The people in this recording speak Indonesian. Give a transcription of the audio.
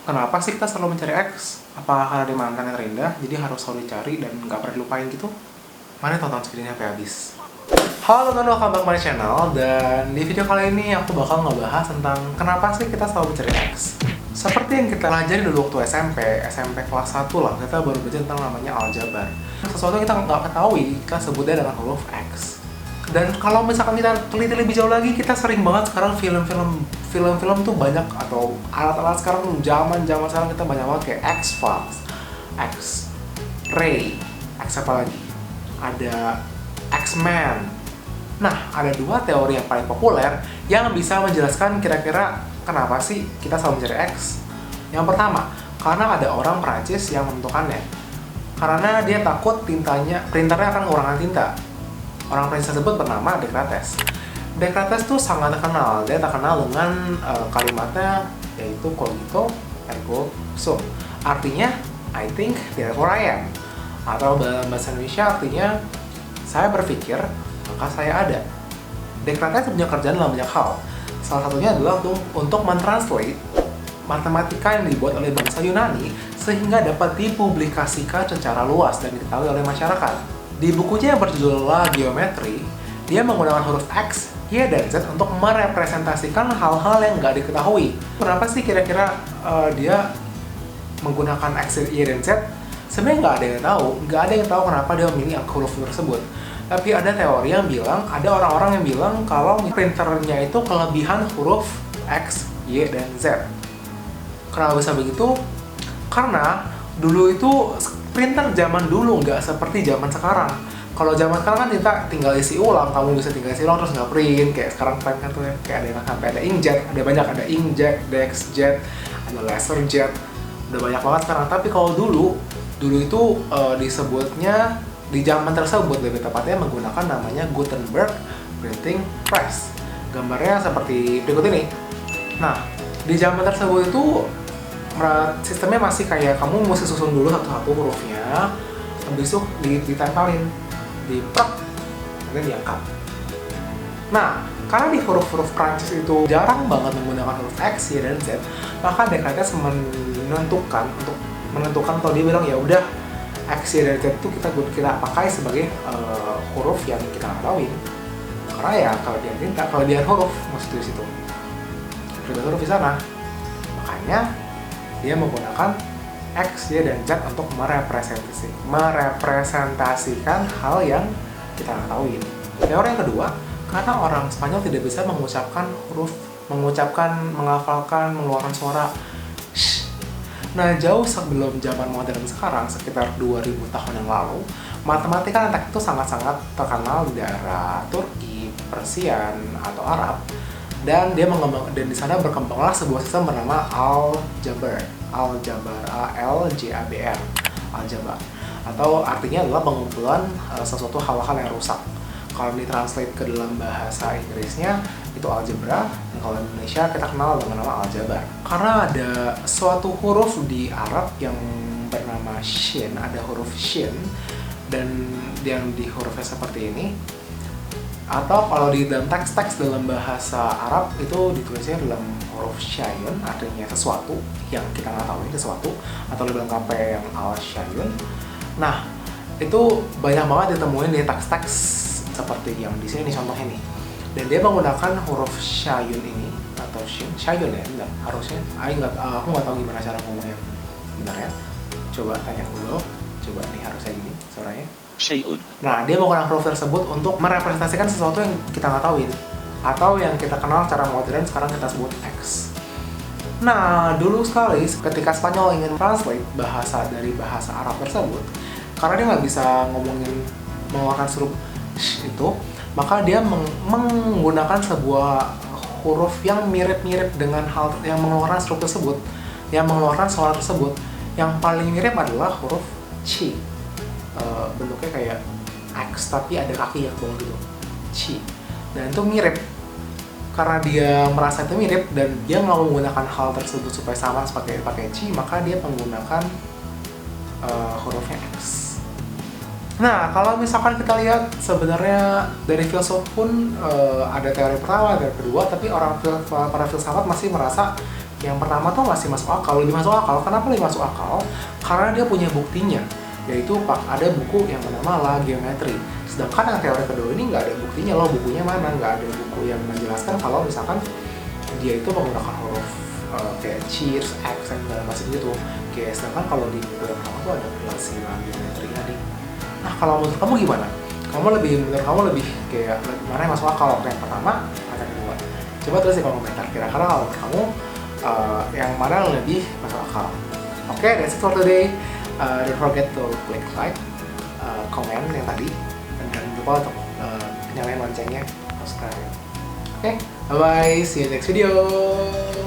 Kenapa sih kita selalu mencari X? Apakah karena dia mantan yang terindah, jadi harus selalu dicari dan nggak pernah dilupain gitu? Mari tonton videonya sampai habis. Halo teman-teman, welcome back to my channel. Dan di video kali ini aku bakal ngebahas tentang kenapa sih kita selalu mencari X. Seperti yang kita pelajari dulu waktu SMP kelas 1 lah, kita baru belajar tentang namanya aljabar. Sesuatu yang kita nggak ketahui, kita sebutnya dengan huruf X. Dan kalau misalkan kita teliti lebih jauh lagi, kita sering banget sekarang film-film tuh banyak, atau alat-alat sekarang zaman sekarang kita banyak banget kayak X-Files, X-Ray, X apa lagi? Ada X-Men. Nah, ada dua teori yang paling populer yang bisa menjelaskan kira-kira kenapa sih kita selalu mencari X. Yang pertama, karena ada orang Prancis yang menentukannya. Karena dia takut printernya akan mengurangi tinta. Orang Prancis tersebut bernama Descartes. Descartes tuh sangat terkenal. Dia terkenal dengan kalimatnya yaitu cogito ergo sum. Artinya, I think therefore I am. Atau dalam bahasa Indonesia artinya, saya berpikir maka saya ada. Descartes punya kerjaan dalam banyak hal. Salah satunya adalah untuk mentranslate matematika yang dibuat oleh bangsa Yunani sehingga dapat dipublikasikan secara luas dan diketahui oleh masyarakat. Di bukunya yang berjudul La Geometrie, dia menggunakan huruf X, Y, dan Z untuk merepresentasikan hal-hal yang nggak diketahui. Kenapa sih kira-kira dia menggunakan X, Y, dan Z? Sebenarnya nggak ada yang tahu kenapa dia memilih huruf tersebut. Tapi ada teori yang bilang, ada orang-orang yang bilang kalau printernya itu kelebihan huruf X, Y, dan Z. Kenapa bisa begitu? Karena dulu itu printer zaman dulu nggak seperti zaman sekarang. Kalau zaman sekarang kan kita tinggal isi ulang, kamu bisa tinggal isi ulang terus nggak print. Kayak sekarang kan tuh ya, kayak ada yang sampai ada inkjet, ada banyak, ada inkjet, dexjet, ada laserjet, udah banyak banget sekarang. Tapi kalau dulu itu disebutnya di zaman tersebut lebih tepatnya menggunakan namanya Gutenberg Printing Press. Gambarnya seperti berikut ini. Nah, di zaman tersebut itu sistemnya masih kayak kamu mesti susun dulu satu-satu hurufnya, habis itu ditempelin, diprek, kemudian diangkat. Nah, karena di huruf-huruf Prancis itu jarang banget menggunakan huruf X, Y, dan Z, maka Descartes menentukan atau dia bilang ya udah X, Y, dan Z itu kita pakai sebagai huruf yang kita ketahui. Karena ya kalau dia huruf mesti di situ, ada huruf di sana, makanya dia menggunakan X, Y, dan Z untuk merepresentasikan hal yang kita ketahui. Teori yang kedua, karena orang Spanyol tidak bisa menghafalkan, mengeluarkan suara sh. Nah, jauh sebelum zaman modern sekarang, sekitar 2000 tahun yang lalu, matematika dan teknik itu sangat-sangat terkenal di daerah Turki, Persia, atau Arab. Dan di sana berkembanglah sebuah sistem bernama aljabar, ALJABR, aljabar, atau artinya adalah pengumpulan sesuatu hal-hal yang rusak. Kalau ditranslate ke dalam bahasa Inggrisnya itu algebra, dan kalau di Indonesia kita kenal dengan nama aljabar. Karena ada suatu huruf di Arab yang bernama shin, ada huruf shin, dan yang di hurufnya seperti ini. Atau kalau di dalam teks-teks dalam bahasa Arab itu ditulisnya dalam huruf syayun, artinya sesuatu yang kita nggak tahu ini sesuatu, atau lebih lengkapnya yang al-syayun. Nah, itu banyak banget ditemuin di teks-teks seperti yang di sini contohnya nih. Dan dia menggunakan huruf syayun ini atau syayun ya, enggak harusnya. Aku nggak tahu gimana cara ngomongnya benar ya. Coba tanya dulu. Coba nih harusnya gini suaranya. Nah, dia menggunakan huruf tersebut untuk merepresentasikan sesuatu yang kita nggak tahu atau yang kita kenal secara modern sekarang kita sebut X. Nah, dulu sekali ketika Spanyol ingin translate bahasa dari bahasa Arab tersebut, karena dia nggak bisa mengeluarkan huruf sh itu, maka dia menggunakan sebuah huruf yang mirip-mirip dengan hal yang mengeluarkan huruf tersebut, yang mengeluarkan suara tersebut. Yang paling mirip adalah huruf C. Bentuknya kayak X tapi ada kaki yang bawah gitu, C. Dan itu mirip. Karena dia merasa itu mirip dan dia nggak menggunakan hal tersebut supaya sama seperti pakai C, maka dia menggunakan hurufnya X. Nah, kalau misalkan kita lihat sebenarnya dari filsuf pun ada teori pertama, teori kedua, tapi para filsafat masih merasa Yang pertama tuh masih masuk akal, lebih masuk akal. Kenapa lebih masuk akal? Karena dia punya buktinya, yaitu ada buku yang bernama La Geometry. Sedangkan yang teori kedua ini nggak ada buktinya loh, bukunya mana? Nggak ada buku yang menjelaskan kalau misalkan dia itu menggunakan huruf kayak cheers, X, dan segala macam gitu. Kayak sedangkan kalau di buku yang pertama tuh ada relasi La Geometry tadi. Nah, kalau menurut kamu gimana? Menurut kamu lebih kayak mana yang masuk akal? Yang pertama atau yang kedua? Coba tulis di kolom komentar. Kira-kira kalau menurut kamu yang mana yang lebih masuk akal? Oke, that's it for today. Don't forget to click like, komen yang tadi, dan jangan lupa untuk nyalain loncengnya, subscribe. Oke, bye bye. See you next video.